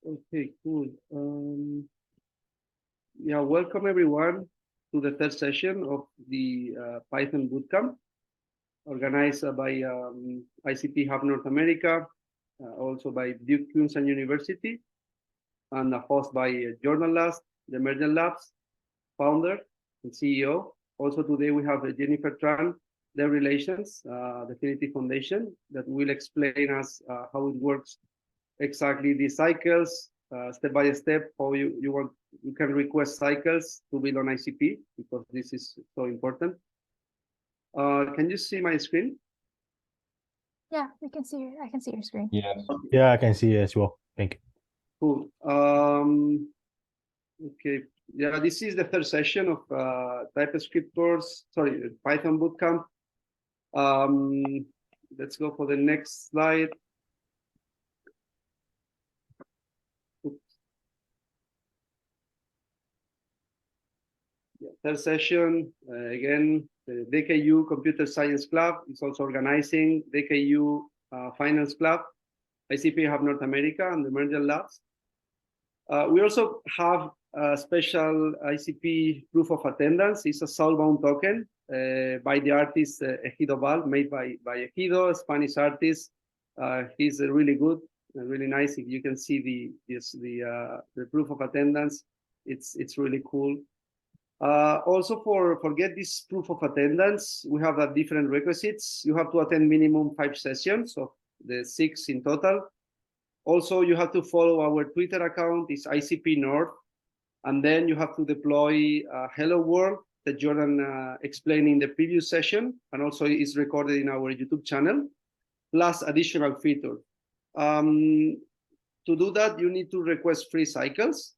Okay, cool. Yeah, welcome everyone to the third session of the Python Bootcamp, organized by ICP.Hub North America, also by Duke-Kunshan University, and hosted by Jordan Last, Demergent Labs founder and CEO. Also today we have Jennifer Tran, their relations, Definitive Foundation, that will explain us how it works exactly, the cycles, step by step, how you can request cycles to build on ICP, because this is so important. Can you see my screen? Yeah, we can see. I can see your screen. Yeah, yeah, I can see it as well. Thank you. Cool. Okay. Yeah, this is the third session of TypeScript course. Sorry, Python Bootcamp. Let's go for the next slide. Yeah, third session, again, the DKU Computer Science Club is also organizing DKU Finance Club, ICP.Hub North America, and the Demergent Labs. We also have a special ICP proof of attendance. It's a soulbound token by the artist Ejido Val, made by Ejido, a Spanish artist. He's really good and really nice. If you can see the proof of attendance, it's really cool. Also, for get this proof of attendance, we have different requisites. You have to attend minimum 5 sessions of the 6 in total. Also, you have to follow our Twitter account, it's icpnorth, and then you have to deploy Hello World that Jordan explained in the previous session, and also is recorded in our YouTube channel, plus additional features. To do that, you need to request free cycles.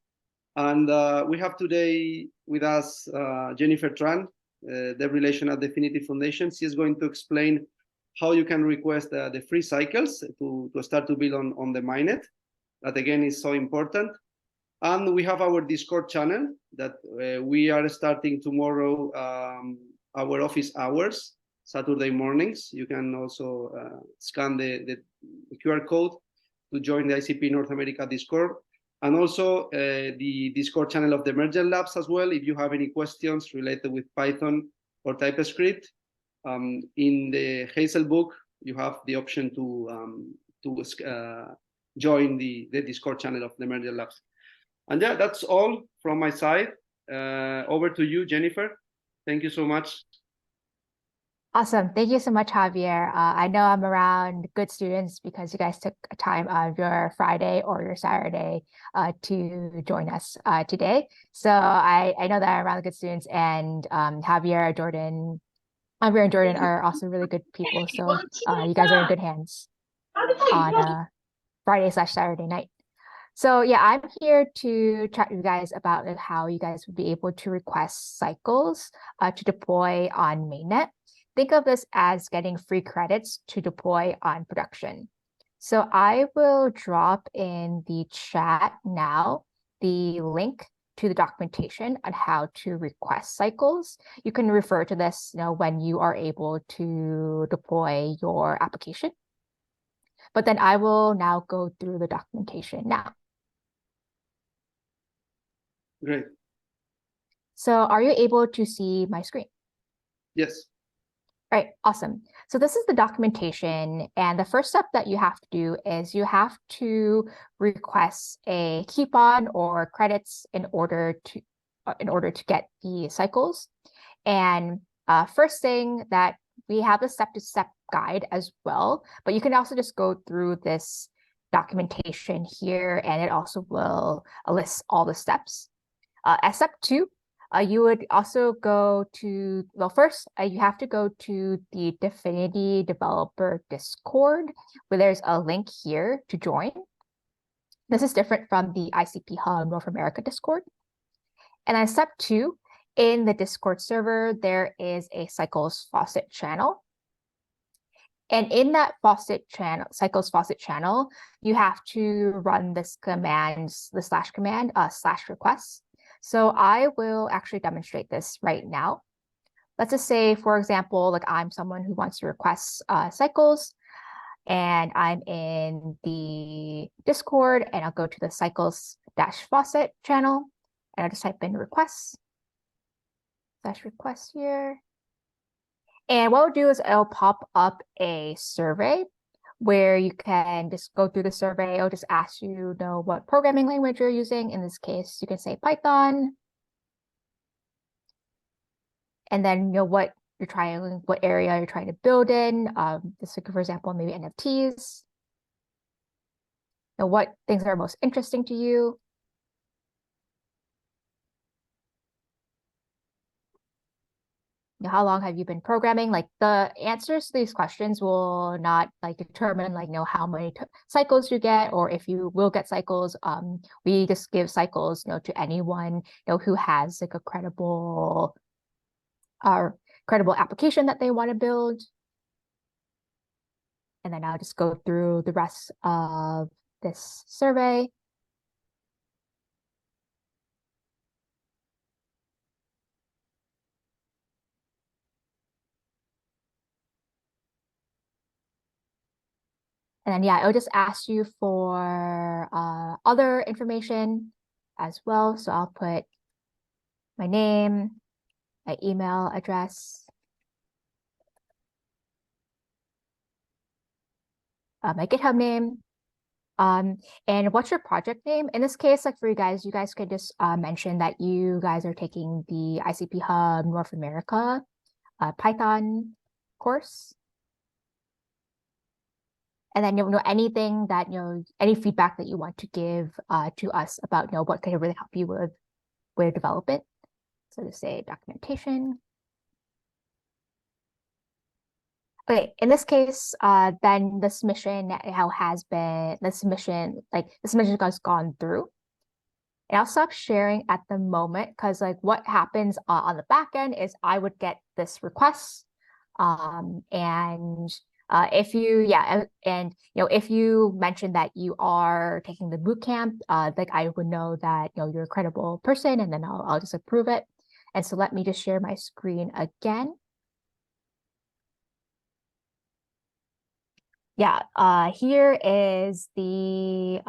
And we have today with us Jennifer Tran, the relation at Definitive Foundation. She is going to explain how you can request the free cycles to start to build on the mainnet. That again is so important. And we have our Discord channel that we are starting tomorrow, our office hours, Saturday mornings. You can also scan the QR code to join the ICP North America Discord. And also the Discord channel of the Demergent Labs as well. If you have any questions related with Python or TypeScript, in the Hazel book, you have the option to join the Discord channel of the Demergent Labs. And yeah, that's all from my side. Over to you, Jennifer. Thank you so much. Awesome. Thank you so much, Javier. I know I'm around good students because you guys took time out of your Friday or your Saturday to join us today. So I know that I'm around good students, and Javier, Jordan, and Jordan are also really good people. So you guys are in good hands on Friday/Saturday night. So yeah, I'm here to chat with you guys about how you guys would be able to request cycles to deploy on mainnet. Think of this as getting free credits to deploy on production. So I will drop in the chat now the link to the documentation on how to request cycles. You can refer to this, when you are able to deploy your application. But then I will now go through the documentation now. Great. So are you able to see my screen? Yes. All right, awesome. So this is the documentation, and the first step that you have to do is you have to request a coupon or credits in order to get the cycles. And first thing that we have the step-to-step guide as well, but you can also just go through this documentation here, and it also will list all the steps. As step 2, you would also go to, well, first, you have to go to the Dfinity Developer Discord, where there's a link here to join. This is different from the ICP.Hub North America Discord. And then step 2, in the Discord server, there is a cycles faucet channel. And in that cycles faucet channel, you have to run this command, the /request. So I will actually demonstrate this right now. Let's just say, for example, like I'm someone who wants to request cycles. And I'm in the Discord, and I'll go to the cycles-faucet channel, and I'll just type in requests, /requests here. And what we'll do is it'll pop up a survey where you can just go through the survey. It'll just ask you know what programming language you're using. In this case, you can say Python. And then what you're trying, what area you're trying to build in. This, for example, maybe NFTs. What things are most interesting to you. How long have you been programming? Like the answers to these questions will not determine how many cycles you get or if you will get cycles. We just give cycles to anyone who has a credible application that they want to build. And then I'll just go through the rest of this survey. And then, yeah, it'll just ask you for other information as well. So I'll put my name, my email address, my GitHub name, and what's your project name? In this case, for you guys could just mention that you guys are taking the ICP.Hub North America Python course. And then anything that any feedback that you want to give to us about what could really help you with development. So just say documentation. Okay, in this case, then the submission has gone through. And I'll stop sharing at the moment because what happens on the back end is I would get this request, and if you if you mention that you are taking the bootcamp, I would know that you're a credible person, and then I'll just approve it. And so let me just share my screen again. Yeah, here is the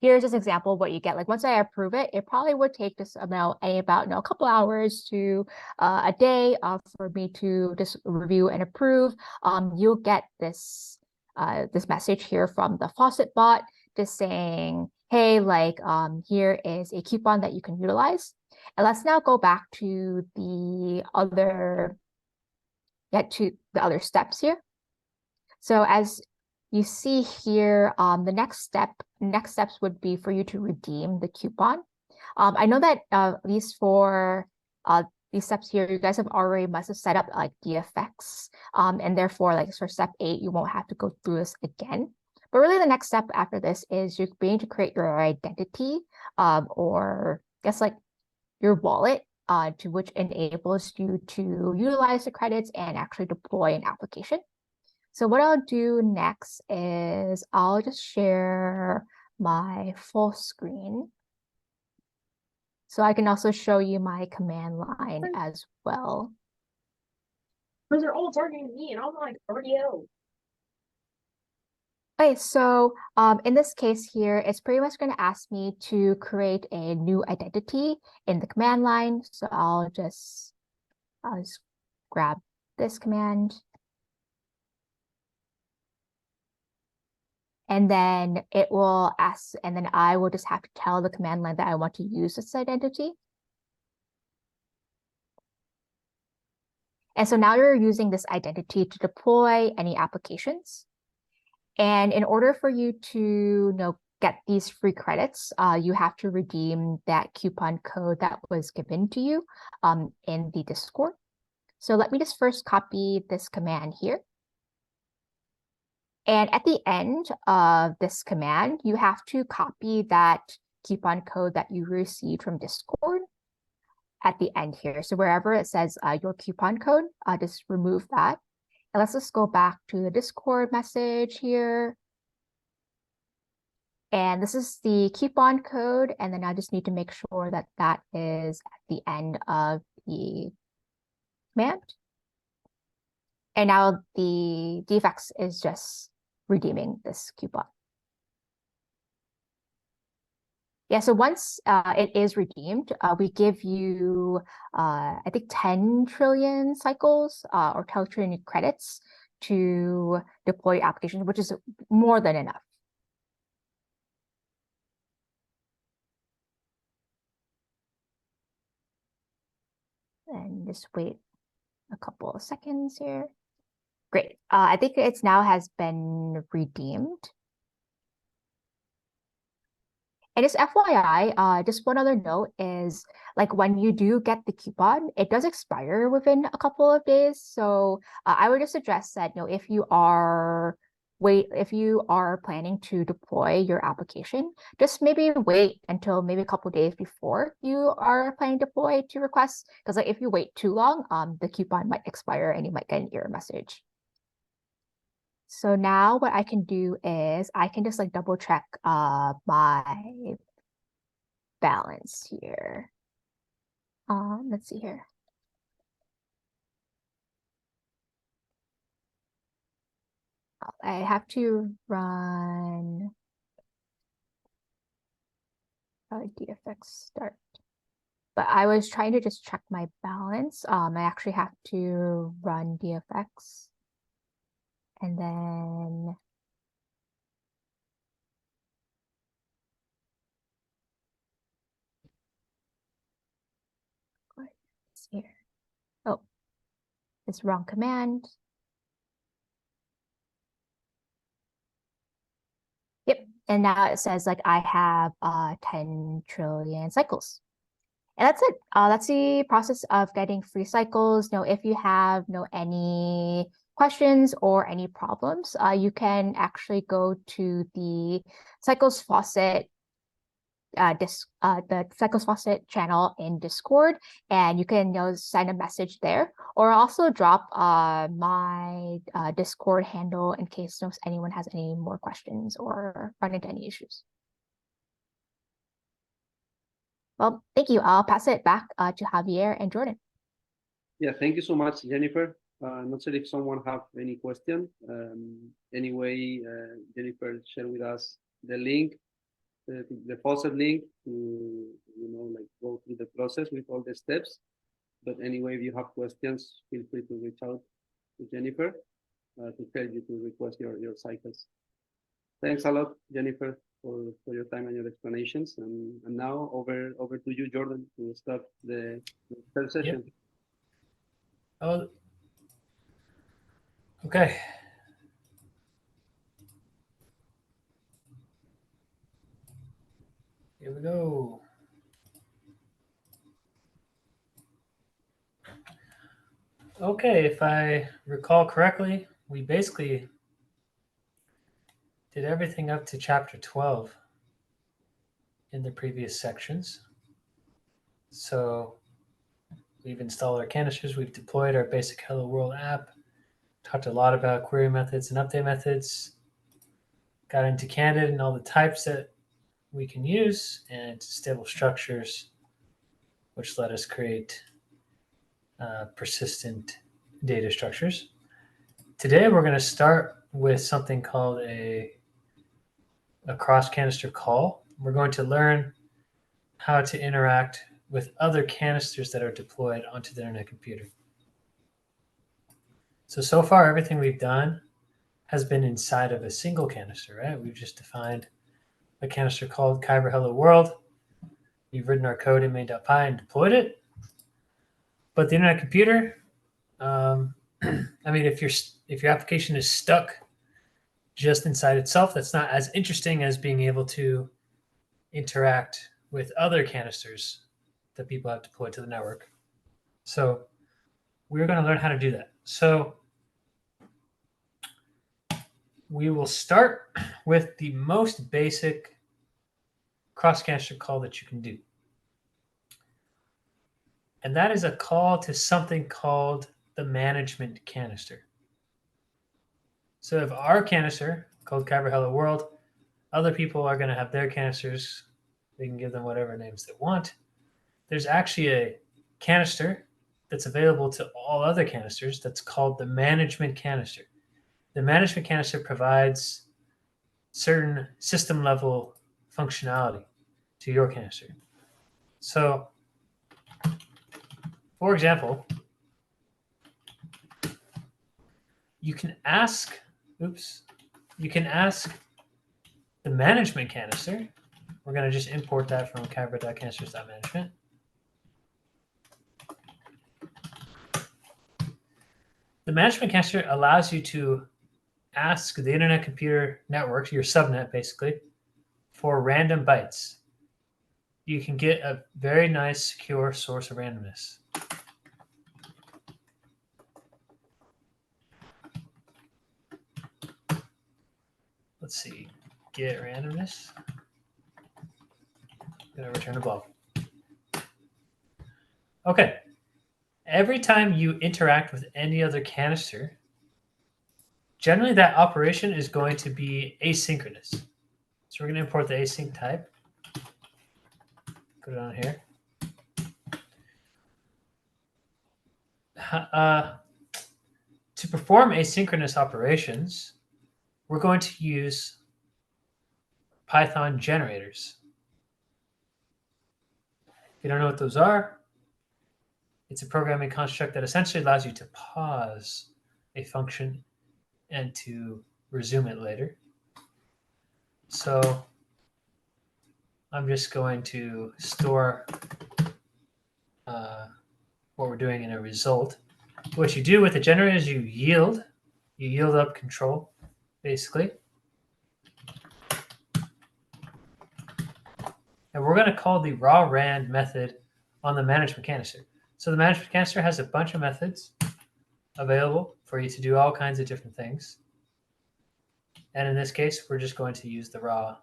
here's this example of what you get. Once I approve it, it probably would take just about a couple hours to a day for me to just review and approve. You'll get this this message here from the faucet bot just saying, hey, here is a coupon that you can utilize. And let's now go back to the other steps here. So as you see here, the next steps would be for you to redeem the coupon. I know that at least for these steps here, you guys must have set up the effects, and therefore for step 8, you won't have to go through this again. But really, the next step after this is you're going to create your identity, or I guess your wallet, to which enables you to utilize the credits and actually deploy an application. So what I'll do next is I'll just share my full screen. So I can also show you my command line as well. Because they're all targeting me, and I'm like, RDO. Okay, so in this case here, it's pretty much going to ask me to create a new identity in the command line. So I'll just grab this command. And then it will ask, and then I will just have to tell the command line that I want to use this identity. And so now you're using this identity to deploy any applications. And in order for you to get these free credits, you have to redeem that coupon code that was given to you in the Discord. So let me just first copy this command here. And at the end of this command, you have to copy that coupon code that you received from Discord at the end here. So wherever it says your coupon code, just remove that. And let's just go back to the Discord message here. And this is the coupon code. And then I just need to make sure that that is at the end of the command. And now the defects is just redeeming this coupon. Yeah, so once it is redeemed, we give you, I think, 10 trillion cycles or 10 trillion credits to deploy your application, which is more than enough. And just wait a couple of seconds here. Great. I think it's now has been redeemed. And just FYI, just one other note is like when you do get the coupon, it does expire within a couple of days. So I would just suggest that, you know, if you are planning to deploy your application, just maybe wait until maybe a couple of days before you are planning to deploy to requests. Because like if you wait too long, the coupon might expire and you might get an error message. So now what I can do is I can just like double check my balance here. Let's see here. I have to run DFX start. But I was trying to just check my balance. I actually have to run DFX. And then what's here? Oh, it's wrong command. Yep, and now it says like I have 10 trillion cycles. And that's it. That's the process of getting free cycles. Now, if you have any questions or any problems, you can actually go to the Cycles Faucet the Cycles Faucet channel in Discord, and you can send a message there, or also drop my Discord handle in case anyone has any more questions or run into any issues. Well, thank you. I'll pass it back to Javier and Jordan. Yeah, thank you so much, Jennifer. Not sure if someone have any question. Anyway, Jennifer shared with us the link, the faucet link to like go through the process with all the steps. But anyway, if you have questions, feel free to reach out to Jennifer to help you to request your cycles. Thanks a lot, Jennifer, for your time and your explanations. And now over to you, Jordan, to start the third session. Yep. Oh, okay. Here we go. Okay, if I recall correctly, we basically did everything up to chapter 12 in the previous sections. So we've installed our canisters, we've deployed our basic Hello World app, talked a lot about query methods and update methods, got into Candid and all the types that we can use, and stable structures, which let us create persistent data structures. Today, we're going to start with something called a cross canister call. We're going to learn how to interact with other canisters that are deployed onto the internet computer. So far, everything we've done has been inside of a single canister, right? We've just defined a canister called Kybra Hello World. We've written our code in main.py and deployed it. But the internet computer, I mean, if your application is stuck just inside itself, that's not as interesting as being able to interact with other canisters that people have deployed to the network. So we're going to learn how to do that. So we will start with the most basic cross canister call that you can do. And that is a call to something called the management canister. So if our canister called Kybra Hello World, other people are going to have their canisters. We can give them whatever names they want. There's actually a canister that's available to all other canisters that's called the management canister. The management canister provides certain system level functionality to your canister. So, for example, you can ask the management canister. We're going to just import that from kybra.canisters.management. The management canister allows you to ask the internet computer network, your subnet basically, for random bytes. You can get a very nice secure source of randomness. Let's see, get randomness. Gonna return a blob. Okay. Every time you interact with any other canister, generally that operation is going to be asynchronous. So we're going to import the async type. Put it on here. To perform asynchronous operations, we're going to use Python generators. If you don't know what those are, it's a programming construct that essentially allows you to pause a function and to resume it later. So I'm just going to store what we're doing in a result. What you do with the generator is you yield up control, basically. And we're going to call the raw rand method on the management canister. So the management canister has a bunch of methods available for you to do all kinds of different things. And in this case, we're just going to use the raw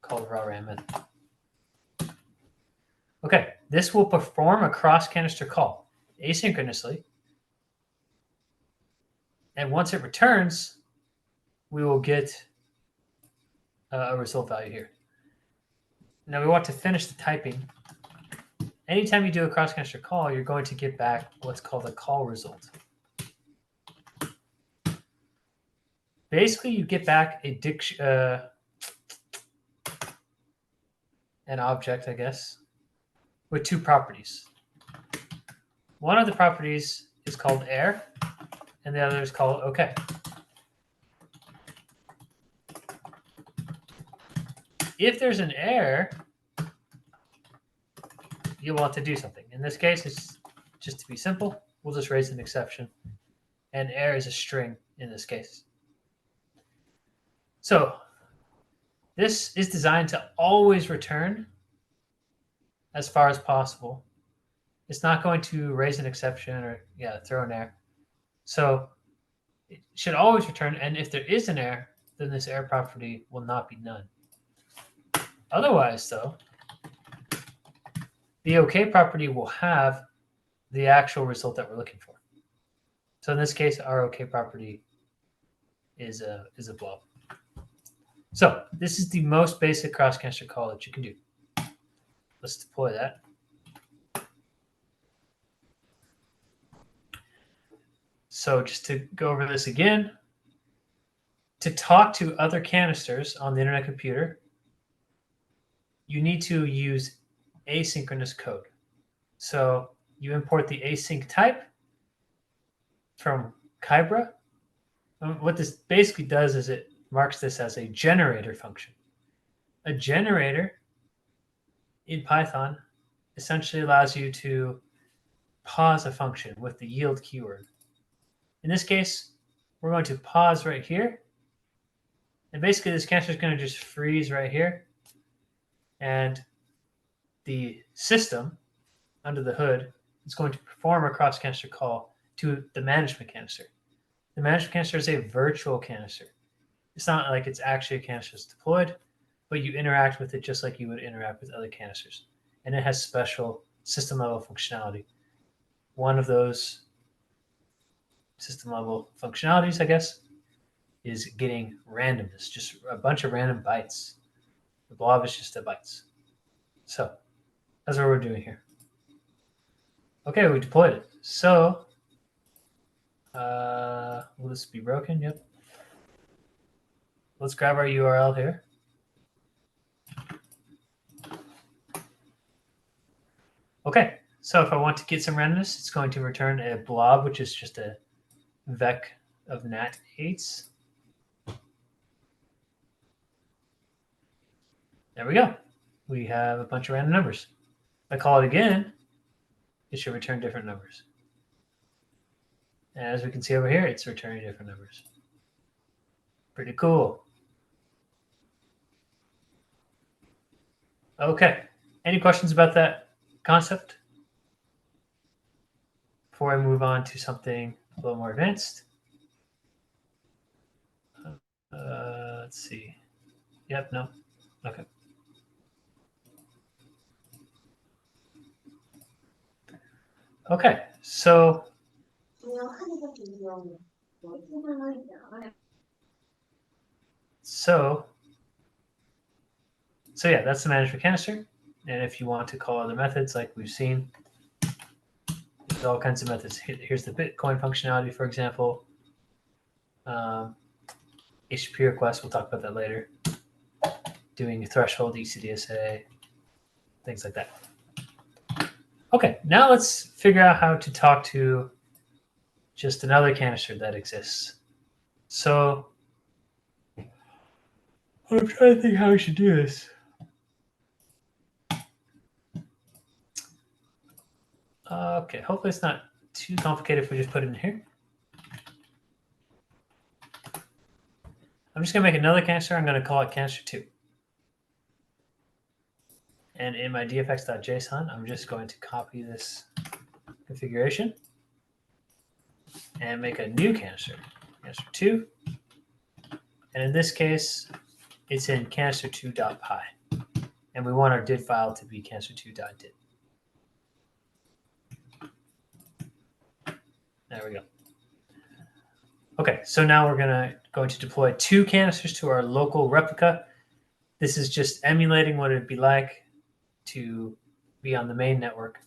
rand method. Okay, this will perform a cross canister call asynchronously. And once it returns, we will get a result value here. Now we want to finish the typing. Anytime you do a cross canister call, you're going to get back what's called a call result. Basically, you get back an object, I guess, with two properties. One of the properties is called air, and the other is called OK. If there's an error, you want to do something. In this case, it's just to be simple, we'll just raise an exception. And error is a string in this case. So this is designed to always return as far as possible. It's not going to raise an exception or throw an error. So it should always return. And if there is an error, then this error property will not be none. Otherwise, though, the OK property will have the actual result that we're looking for. So in this case, our OK property is a blob. So this is the most basic cross-canister call that you can do. Let's deploy that. So just to go over this again, to talk to other canisters on the internet computer, you need to use asynchronous code. So you import the async type from Kybra. And what this basically does is it marks this as a generator function. A generator in Python essentially allows you to pause a function with the yield keyword. In this case, we're going to pause right here. And basically this canister is going to just freeze right here. And the system under the hood is going to perform a cross canister call to the management canister. The management canister is a virtual canister. It's not like it's actually a canister that's deployed, but you interact with it just like you would interact with other canisters. And it has special system level functionality. One of those system level functionalities, I guess, is getting randomness, just a bunch of random bytes. The blob is just the bytes. So that's what we're doing here. Okay, we deployed it. So, will this be broken? Yep. Let's grab our URL here. Okay, so if I want to get some randomness, it's going to return a blob, which is just a vec of nat8s. There we go. We have a bunch of random numbers. If I call it again, it should return different numbers. And as we can see over here, it's returning different numbers. Pretty cool. Okay, any questions about that concept before I move on to something a little more advanced? Let's see. Yep, no. Okay. Okay, so yeah, that's the management canister. And if you want to call other methods like we've seen, there's all kinds of methods. Here's the Bitcoin functionality, for example. HTTP request, we'll talk about that later. Doing a threshold, ECDSA, things like that. Okay, now let's figure out how to talk to just another canister that exists. So I'm trying to think how we should do this. Okay, hopefully it's not too complicated if we just put it in here. I'm just going to make another canister. I'm going to call it canister 2. And in my dfx.json, I'm just going to copy this configuration and make a new canister, canister 2. And in this case, it's in canister2.py. And we want our did file to be canister2.did. There we go. Okay, so now we're going to deploy 2 canisters to our local replica. This is just emulating what it'd be like to be on the main network.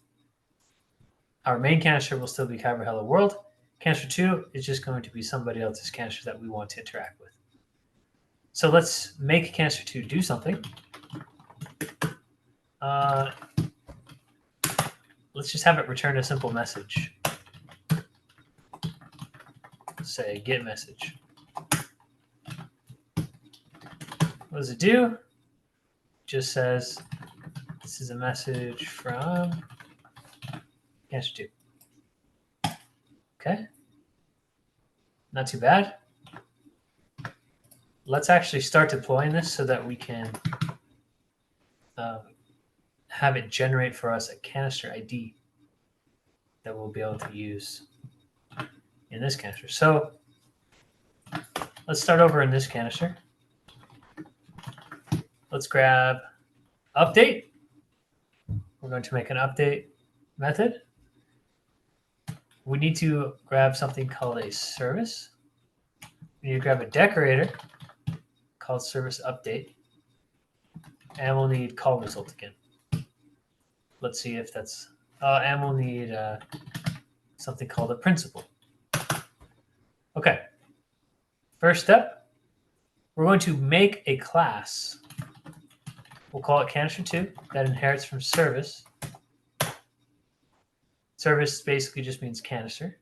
Our main canister will still be Kybra Hello World. Canister 2 is just going to be somebody else's canister that we want to interact with. So let's make canister 2 do something. Let's just have it return a simple message. Say get message. What does it do? Just says this is a message from canister 2. Okay. Not too bad. Let's actually start deploying this so that we can have it generate for us a canister ID that we'll be able to use in this canister. So let's start over in this canister. Let's grab update. We're going to make an update method. We need to grab something called a service. We need to grab a decorator called service update. And we'll need call result again. Let's see if that's, and we'll need something called a principal. Okay. First step, we're going to make a class. We'll call it canister 2 that inherits from service. Service basically just means canister.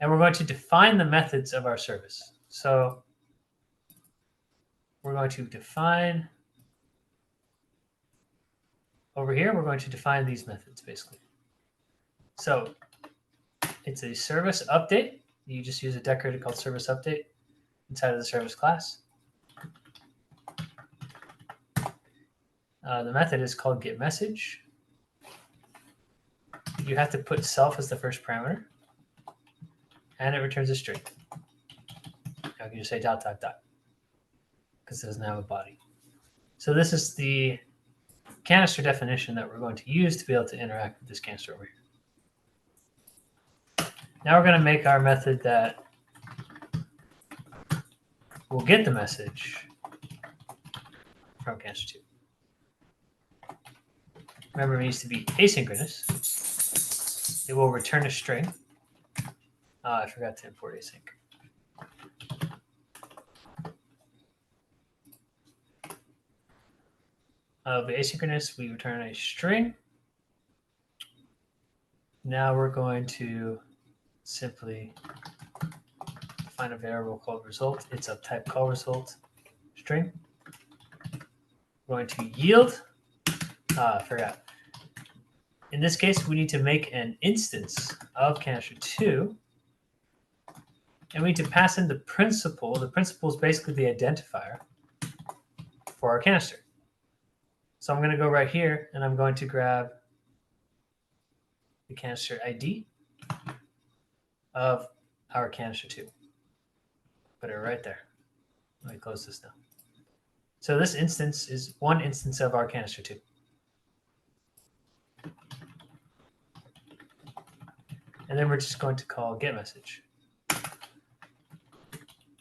And we're going to define the methods of our service. So we're going to define, over here, we're going to define these methods basically. So it's a service update. You just use a decorator called service update inside of the service class. The method is called getMessage. You have to put self as the first parameter, and it returns a string. Now you can just say ... because it doesn't have a body. So this is the canister definition that we're going to use to be able to interact with this canister over here. Now we're going to make our method that will get the message from canister 2. Remember, it needs to be asynchronous. it will return a string. I forgot to import async. The asynchronous, we return a string. Now we're going to simply define a variable called result. It's of type call result string. We're going to yield. I forgot. In this case, we need to make an instance of canister 2. And we need to pass in the principal. The principal is basically the identifier for our canister. So I'm going to go right here, and I'm going to grab the canister ID of our canister 2. Put it right there. Let me close this now. So this instance is one instance of our canister 2. And then we're just going to call getMessage.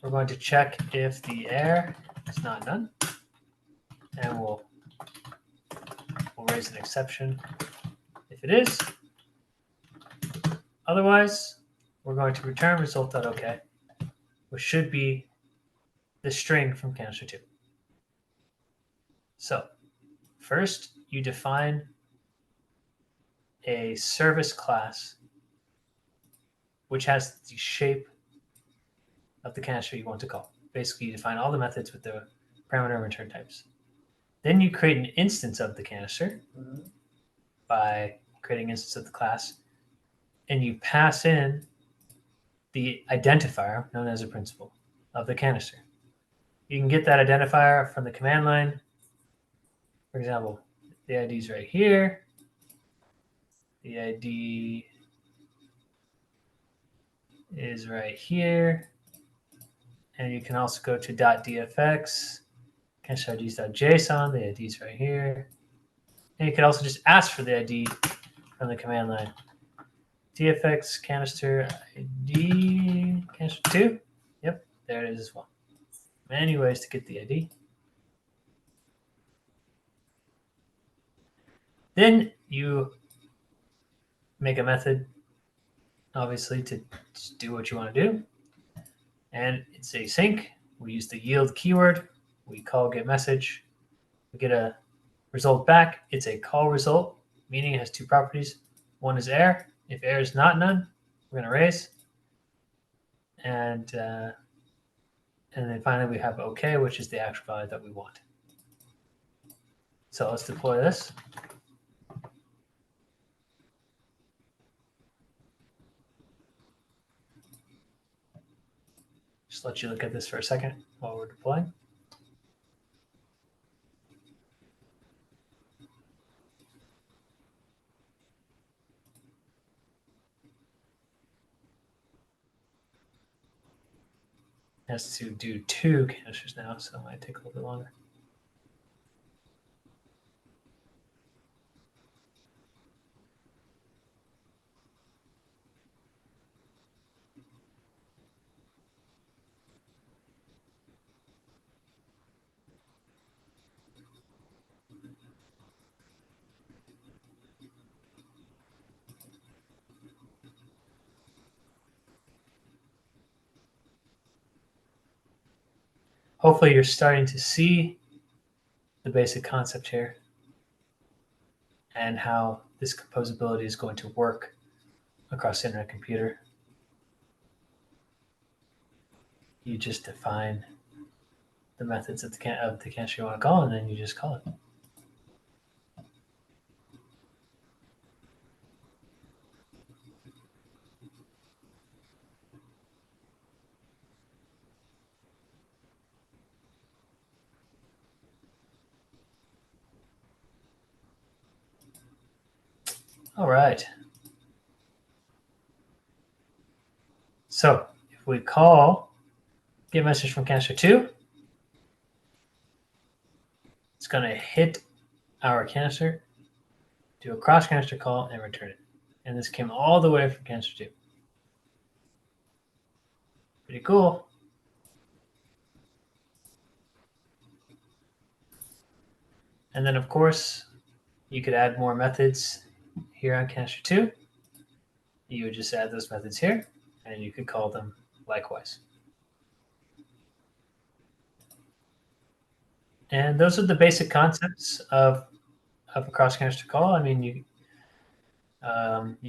We're going to check if the error is not none, and we'll raise an exception if it is. Otherwise, we're going to return result.ok, which should be the string from canister 2. So first, you define a service class which has the shape of the canister you want to call. Basically, you define all the methods with the parameter and return types. Then you create an instance of the canister by creating an instance of the class, and you pass in the identifier, known as a principal, of the canister. You can get that identifier from the command line. For example, the ID is right here. The ID is right here. And you can also go to .dfx, canister IDs.json, the ID is right here. And you can also just ask for the ID from the command line. dfx canister ID, canister 2. Yep, there it is as well. Many ways to get the ID. Then you make a method, obviously, to do what you want to do. And it's async. We use the yield keyword. We call getMessage. We get a result back. It's a call result, meaning it has two properties. One is error. If error is not none, we're going to raise. And then finally, we have OK, which is the actual value that we want. So let's deploy this. Just let you look at this for a second while we're deploying. It has to do 2 canisters now, so it might take a little bit longer. Hopefully you're starting to see the basic concept here and how this composability is going to work across the internet computer. You just define the methods of the canister you want to call, and then you just call it. All right. So if we call getMessage from canister 2, it's going to hit our canister, do a cross canister call, and return it. And this came all the way from canister 2. Pretty cool. And then, of course, you could add more methods here on canister 2. you would just add those methods here, and you could call them likewise. And those are the basic concepts of a cross-canister call. I mean, you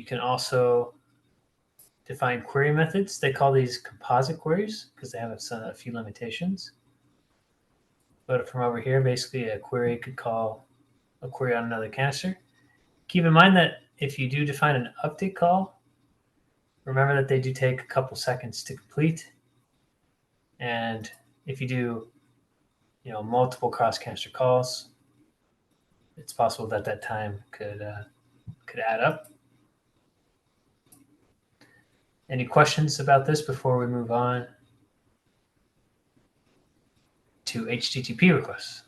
can also define query methods. They call these composite queries because they have a few limitations. But from over here, basically a query could call a query on another canister. Keep in mind that if you do define an update call, remember that they do take a couple seconds to complete. And if you do, multiple cross-canister calls, it's possible that that time could add up. Any questions about this before we move on to HTTP requests?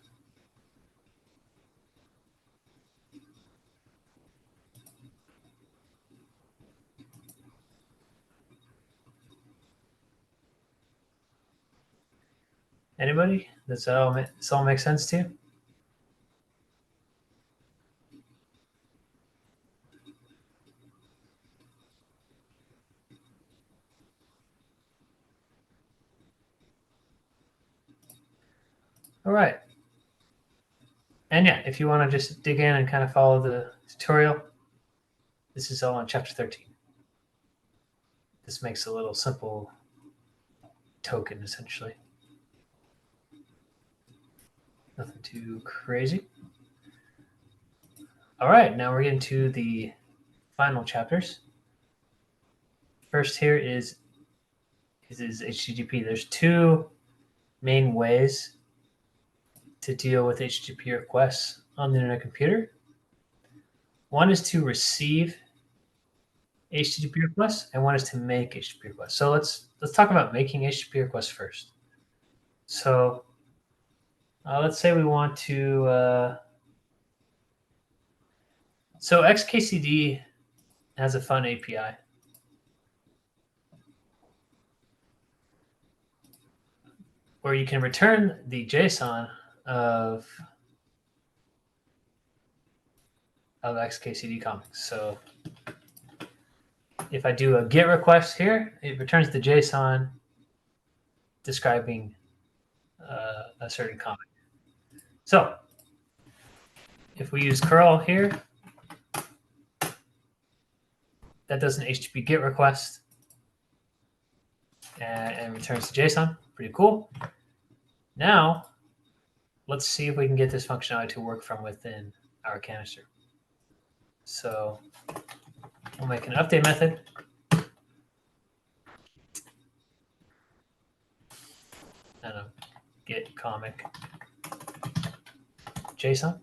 Anybody? Does this all make sense to you? All right. And yeah, if you want to just dig in and kind of follow the tutorial, this is all on chapter 13. This makes a little simple token, essentially. Nothing too crazy. All right, now we're getting to the final chapters. First here is HTTP. There's two main ways to deal with HTTP requests on the internet computer. One is to receive HTTP requests, and one is to make HTTP requests. So let's talk about making HTTP requests first. So let's say we want to. So XKCD has a fun API. Where you can return the JSON of XKCD comics. So if I do a GET request here, it returns the JSON describing a certain comic. So if we use curl here, that does an HTTP GET request and returns the JSON. Pretty cool. Now, let's see if we can get this functionality to work from within our canister. So we'll make an update method. And a get comic JSON.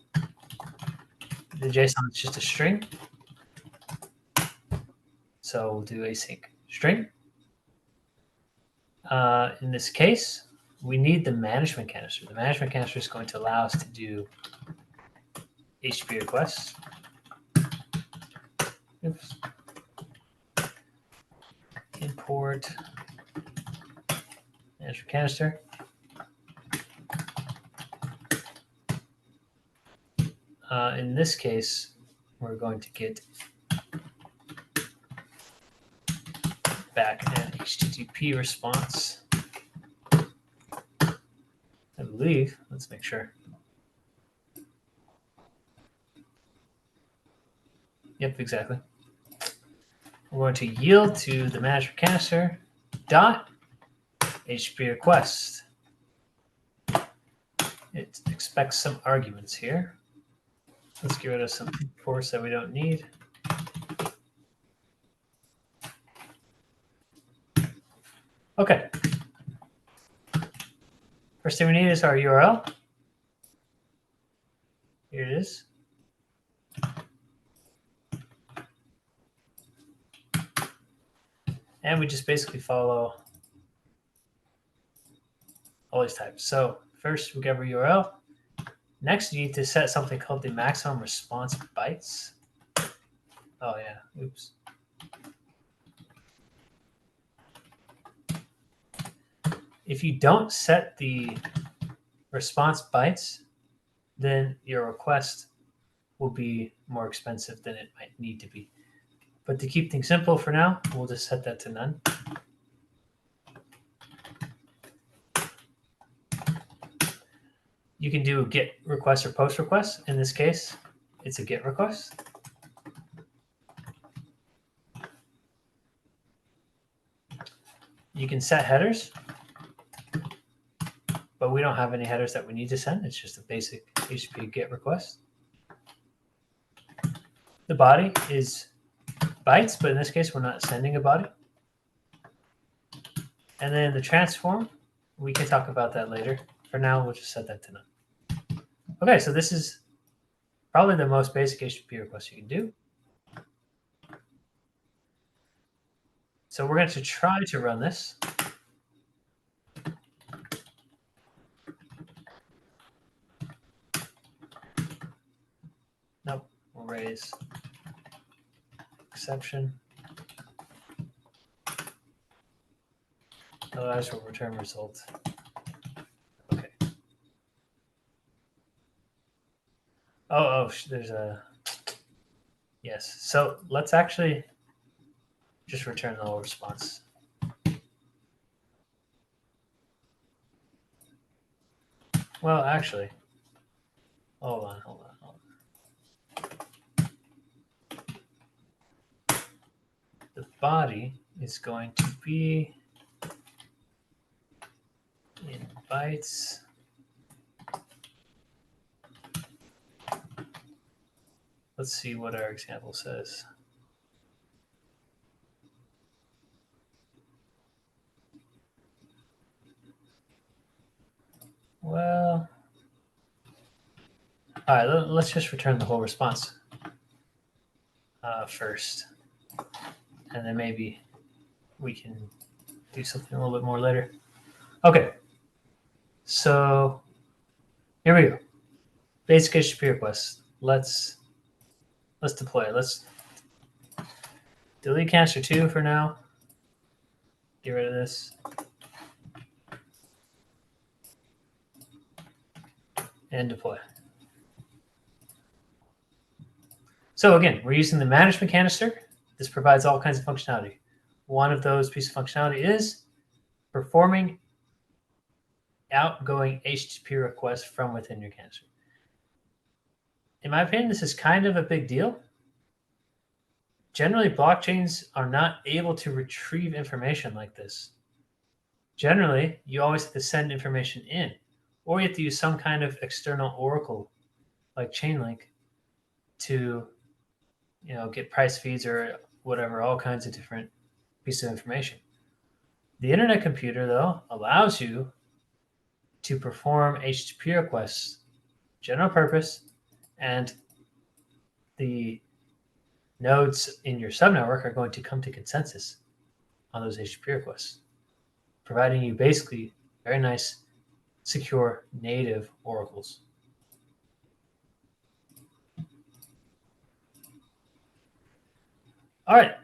The JSON is just a string. So we'll do async string. In this case, we need the management canister. The management canister is going to allow us to do HTTP requests. Oops. Import management canister. In this case, we're going to get back an HTTP response. I believe, let's make sure. Yep, exactly. We're going to yield to the management canister dot HTTP request. It expects some arguments here. Let's get rid of some imports that we don't need. Okay. First thing we need is our URL. Here it is. And we just basically follow all these types. So first we get our URL. Next, you need to set something called the maximum response bytes. Oh yeah, oops. If you don't set the response bytes, then your request will be more expensive than it might need to be. But to keep things simple for now, we'll just set that to none. You can do a GET request or POST request. In this case, it's a GET request. You can set headers, but we don't have any headers that we need to send. It's just a basic HTTP GET request. The body is bytes, but in this case, we're not sending a body. And then the transform, we can talk about that later. For now, we'll just set that to none. Okay, so this is probably the most basic HTTP request you can do. So we're going to try to run this. Nope, we'll raise exception. Otherwise, we'll return result. Okay. Oh, there's a, yes. So let's actually just return the whole response. Well, actually, hold on. The body is going to be in bytes. Let's see what our example says. Well, all right, let's just return the whole response first. And then maybe we can do something a little bit more later. Okay, so here we go. Basic HTTP request. Let's deploy it. Let's delete canister 2 for now. Get rid of this. And deploy. So again, we're using the management canister. This provides all kinds of functionality. One of those pieces of functionality is performing outgoing HTTP requests from within your canister. In my opinion, this is kind of a big deal. Generally, blockchains are not able to retrieve information like this. Generally, you always have to send information in, or you have to use some kind of external oracle like Chainlink to, get price feeds or whatever, all kinds of different pieces of information. The internet computer, though, allows you to perform HTTP requests, general purpose, and the nodes in your subnetwork are going to come to consensus on those HTTP requests, providing you basically very nice, secure, native oracles. All right,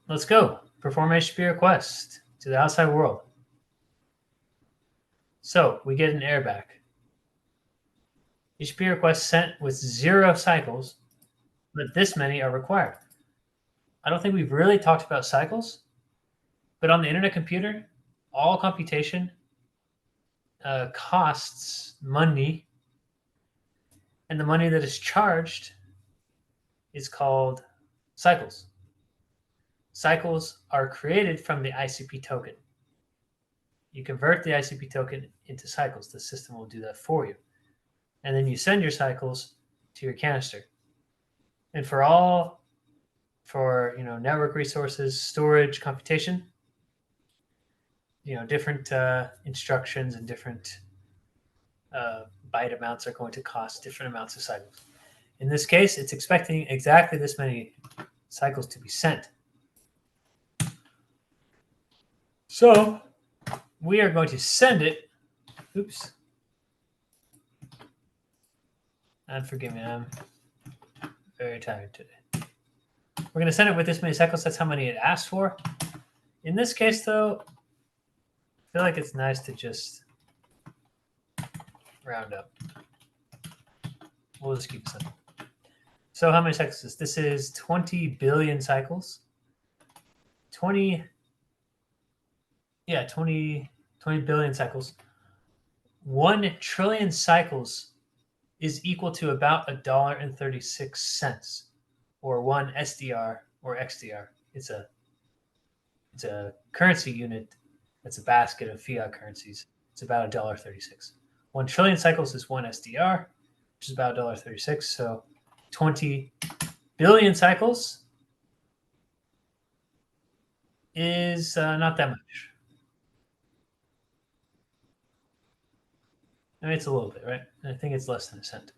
let's go. Perform HTTP request to the outside world. So we get an error back. HTTP request sent with 0 cycles, but this many are required. I don't think we've really talked about cycles, but on the internet computer, all computation costs money, and the money that is charged is called cycles. Cycles are created from the ICP token. You convert the ICP token into cycles. The system will do that for you. And then you send your cycles to your canister. And for network resources, storage, computation, different instructions and different byte amounts are going to cost different amounts of cycles. In this case, it's expecting exactly this many cycles to be sent. So we are going to send it. Oops. And forgive me, I'm very tired today. We're going to send it with this many cycles. That's how many it asked for. In this case, though, I feel like it's nice to just round up. We'll just keep it simple. So how many cycles is this? This is 20 billion cycles. 20 billion cycles. 1 trillion cycles is equal to about $1.36, or 1 SDR or XDR. It's a currency unit. That's a basket of fiat currencies. It's about $1.36. 1 trillion cycles is 1 SDR, which is about $1.36. So 20 billion cycles is not that much. I mean, it's a little bit, right? I think it's less than a cent.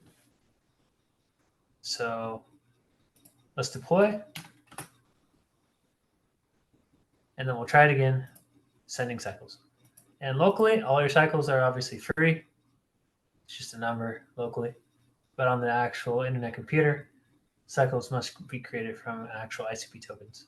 So let's deploy. And then we'll try it again, sending cycles. And locally, all your cycles are obviously free. It's just a number locally. But on the actual internet computer, cycles must be created from actual ICP tokens.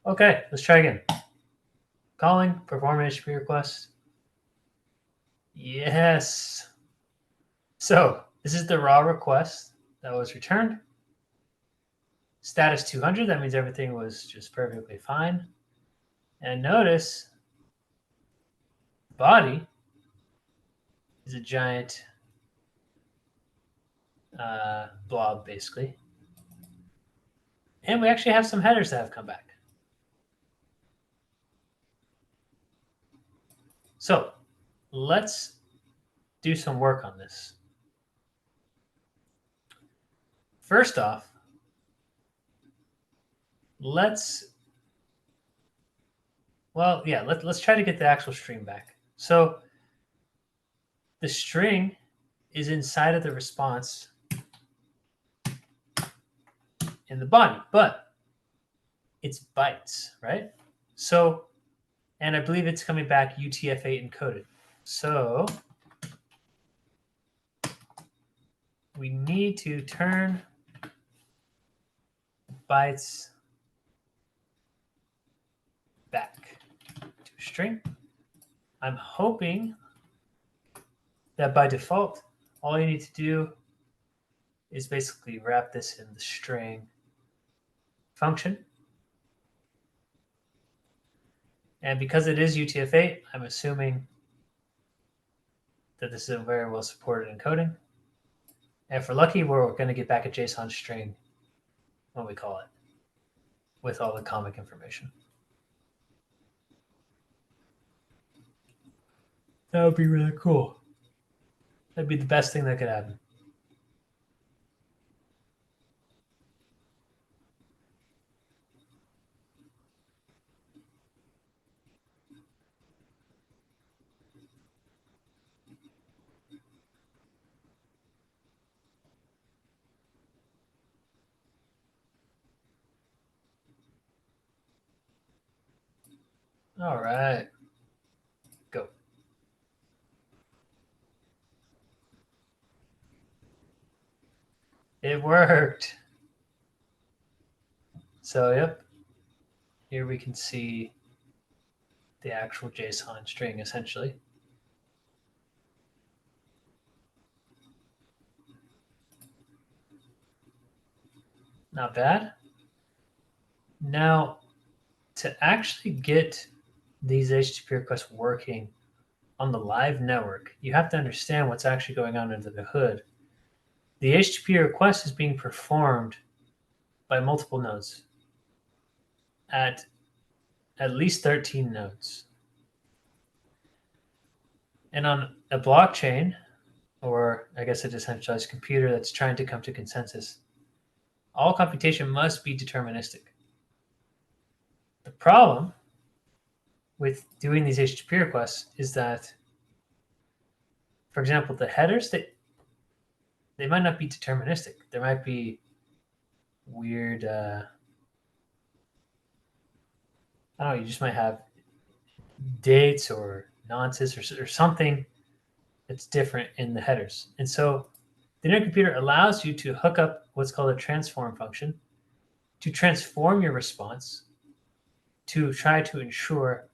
Okay, let's try again. Calling, perform HTTP request. Yes. So this is the raw request that was returned. Status 200, that means everything was just perfectly fine. And notice body is a giant blob, basically. And we actually have some headers that have come back. So let's do some work on this. First off, let's try to get the actual string back. So the string is inside of the response in the body, but it's bytes, right? So, and I believe it's coming back UTF-8 encoded. So we need to turn bytes back to a string. I'm hoping that by default, all you need to do is basically wrap this in the string function. And because it is UTF-8, I'm assuming that this is a very well supported encoding. And if we're lucky, we're going to get back a JSON string when we call it, with all the comic information. That would be really cool. That'd be the best thing that could happen. All right, go. It worked. So, yep, here we can see the actual JSON string, essentially. Not bad. Now, to actually get these HTTP requests working on the live network, you have to understand what's actually going on under the hood. The HTTP request is being performed by multiple nodes at least 13 nodes. And on a blockchain, or I guess a decentralized computer that's trying to come to consensus, all computation must be deterministic. The problem with doing these HTTP requests is that, for example, the headers that they might not be deterministic. There might be weird, I don't know, you just might have dates or nonces or something that's different in the headers. And so the internet computer allows you to hook up what's called a transform function to transform your response to try to ensure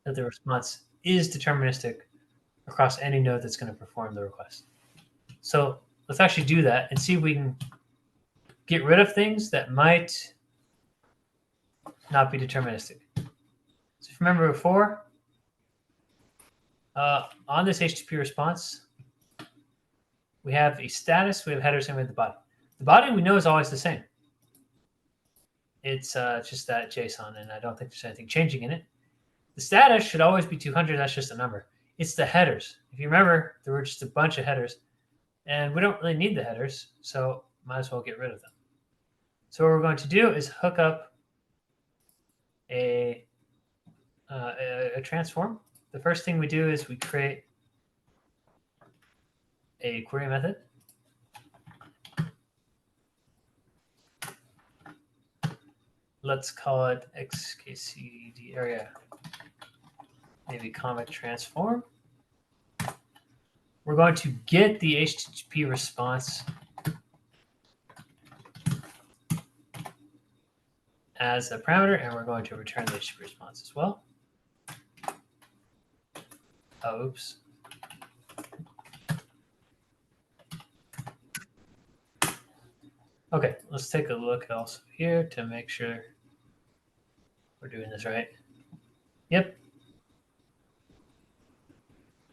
that the response is deterministic across any node that's going to perform the request. So let's actually do that and see if we can get rid of things that might not be deterministic. So if you remember before, on this HTTP response, we have a status, we have headers, and we have the body. The body we know is always the same. It's just that JSON, and I don't think there's anything changing in it. The status should always be 200. That's just a number. It's the headers. If you remember, there were just a bunch of headers, and we don't really need the headers, so might as well get rid of them. So what we're going to do is hook up a transform. The first thing we do is we create a query method. Let's call it XKCD area, maybe comic transform. We're going to get the HTTP response as a parameter, and we're going to return the HTTP response as well. Oh, oops. Okay, let's take a look also here to make sure we're doing this right. Yep.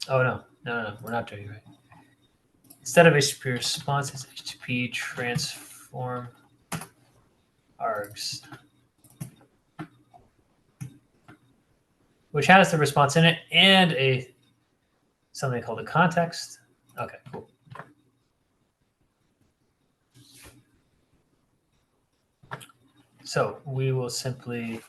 Oh, no, we're not doing it right. Instead of HTTP response, it's HTTP transform args, which has the response in it and something called a context. Okay, cool. So we will simply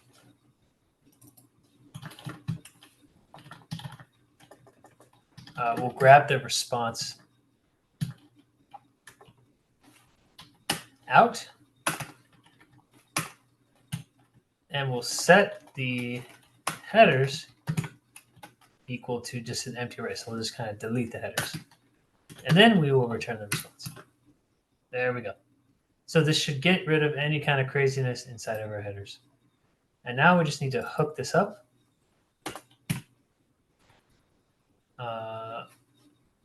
we'll grab the response out, and we'll set the headers equal to just an empty array. So we'll just kind of delete the headers, and then we will return the response. There we go. So this should get rid of any kind of craziness inside of our headers. And now we just need to hook this up.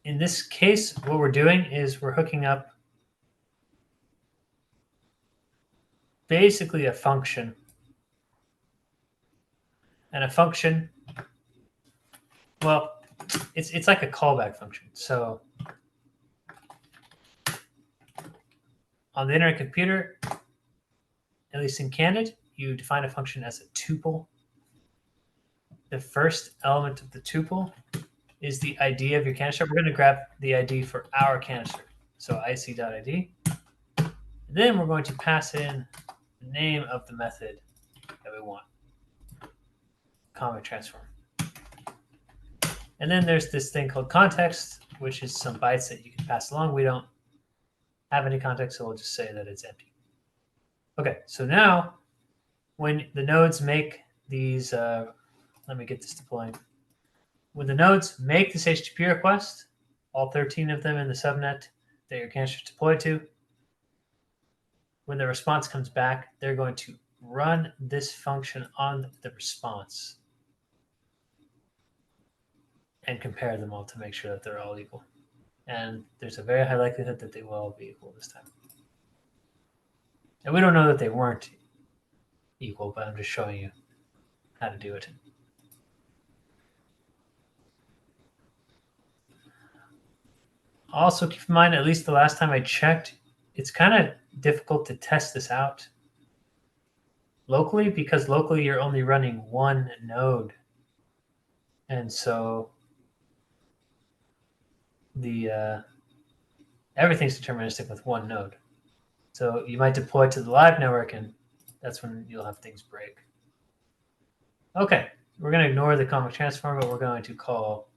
In this case, what we're doing is we're hooking up basically a function. And a function, well, it's like a callback function. So on the internet computer, at least in Candid, you define a function as a tuple. The first element of the tuple is the ID of your canister. We're going to grab the ID for our canister. So ic.id. Then we're going to pass in the name of the method that we want. Comic transform. And then there's this thing called context, which is some bytes that you can pass along. We don't have any context, so we'll just say that it's empty. Okay, so now when the nodes make these, let me get this deploying. When the nodes make this HTTP request, all 13 of them in the subnet that your canister is deployed to, when the response comes back, they're going to run this function on the response and compare them all to make sure that they're all equal. And there's a very high likelihood that they will all be equal this time. And we don't know that they weren't equal, but I'm just showing you how to do it. Also, keep in mind, at least the last time I checked, it's kind of difficult to test this out locally, because locally you're only running one node. And so everything's deterministic with one node. So you might deploy to the live network, and that's when you'll have things break. Okay, we're going to ignore the comic transform, but we're going to call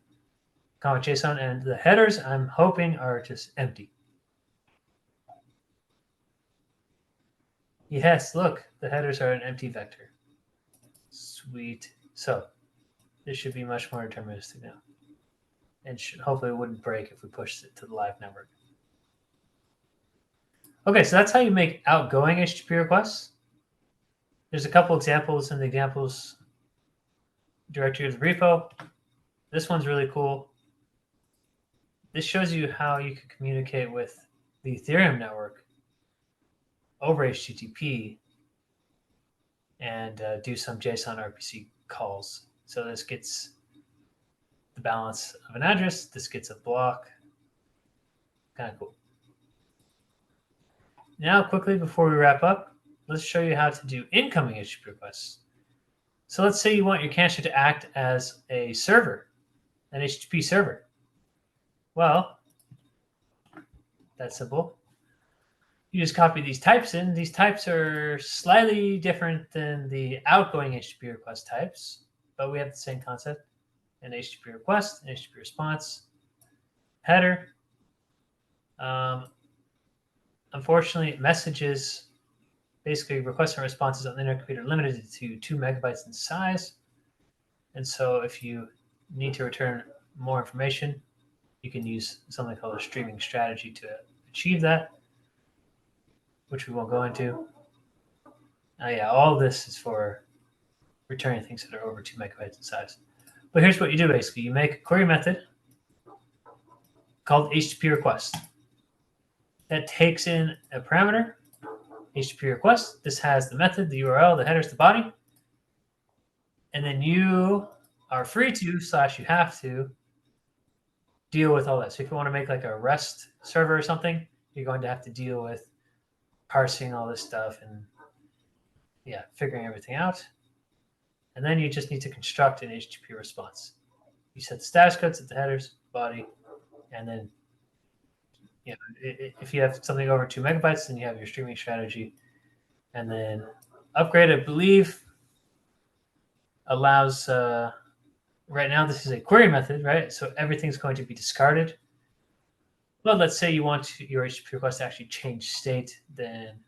comic JSON, and the headers I'm hoping are just empty. Yes, look, the headers are an empty vector. Sweet. So this should be much more deterministic now. And hopefully it wouldn't break if we pushed it to the live network. Okay, so that's how you make outgoing HTTP requests. There's a couple examples in the examples directory of the repo. This one's really cool. This shows you how you can communicate with the Ethereum network over HTTP and do some JSON RPC calls. So this gets the balance of an address. This gets a block. Kind of cool. Now, quickly before we wrap up, let's show you how to do incoming HTTP requests. So let's say you want your canister to act as a server, an HTTP server. Well, that's simple. You just copy these types in. These types are slightly different than the outgoing HTTP request types, but we have the same concept. An HTTP request, an HTTP response, header. Unfortunately, messages, basically requests and responses on the internet computer, are limited to 2 megabytes in size. And so if you need to return more information, you can use something called a streaming strategy to achieve that, which we won't go into. Yeah, all this is for returning things that are over 2 megabytes in size. But here's what you do basically. You make a query method called HTTP request that takes in a parameter, HTTP request. This has the method, the URL, the headers, the body. And then you are free to, / you have to, deal with all that. So if you want to make like a REST server or something, you're going to have to deal with parsing all this stuff and figuring everything out. And then you just need to construct an HTTP response. You set the status code, set the headers, body, and then if you have something over 2 megabytes, then you have your streaming strategy. And then upgrade, I believe, allows, right now this is a query method, right? So everything's going to be discarded. But let's say you want your HTTP request to actually change state, then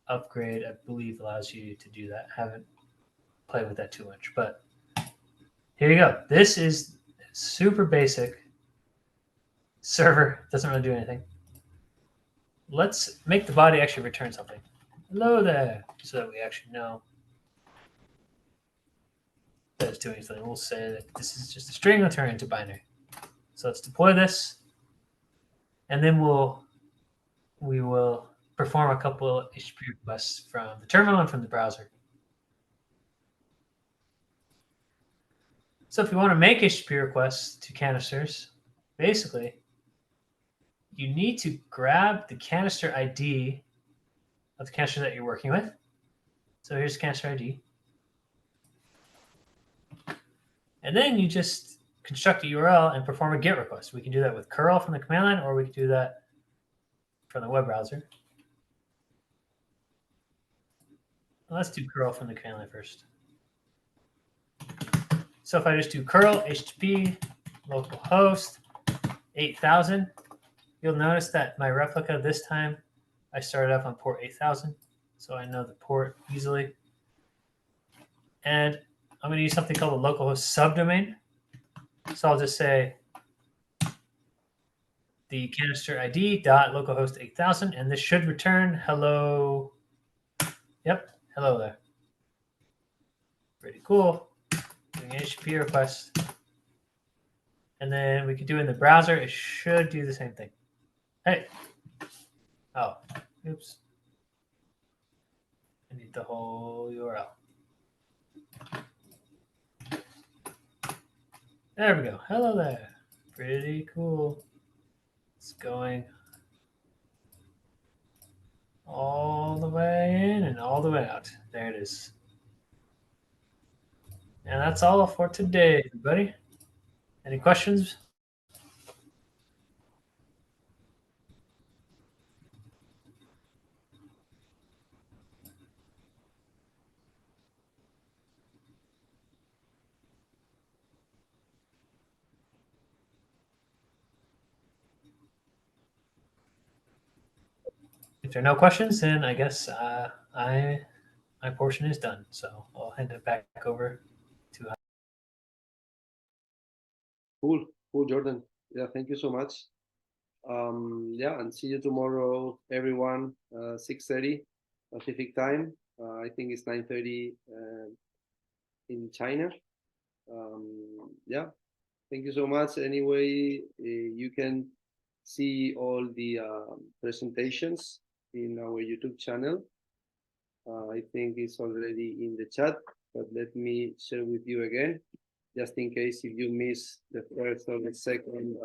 upgrade, I believe, allows you to do that. Haven't played with that too much, but here you go. This is super basic server, doesn't really do anything. Let's make the body actually return something. Hello there, so that we actually know that it's doing something. We'll say that this is just a string, will turn into binary. So let's deploy this, and then we will perform a couple of HTTP requests from the terminal and from the browser. So if you want to make HTTP requests to canisters, basically, you need to grab the canister ID of the canister that you're working with. So here's the canister ID. And then you just construct a URL and perform a GET request. We can do that with curl from the command line, or we can do that from the web browser. Let's do curl from the command line first. So if I just do curl HTTP localhost 8000, you'll notice that my replica this time, I started up on port 8000, so I know the port easily. And I'm going to use something called a localhost subdomain. So I'll just say the canister ID dot localhost 8000, and this should return hello. Yep, hello there. Pretty cool. Doing HTTP request. And then we could do in the browser, it should do the same thing. Hey. Oh, oops. I need the whole URL. There we go. Hello there. Pretty cool. It's going all the way in and all the way out. There it is. And that's all for today, everybody. Any questions? if there are no questions, then I guess my portion is done. So I'll hand it back over to. Cool, Jordan. Yeah, thank you so much. Yeah, and see you tomorrow, everyone. 6:30 Pacific time. I think it's 9:30 in China. Yeah, thank you so much. Anyway, you can see all the presentations in our YouTube channel. I think it's already in the chat, but let me share with you again, just in case if you miss the first or the second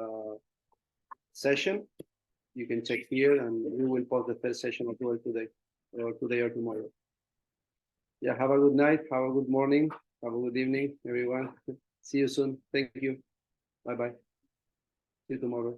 session, you can check here and we will post the first session as well today or tomorrow. Yeah, have a good night, have a good morning, have a good evening, everyone. See you soon. Thank you. Bye-bye. See you tomorrow.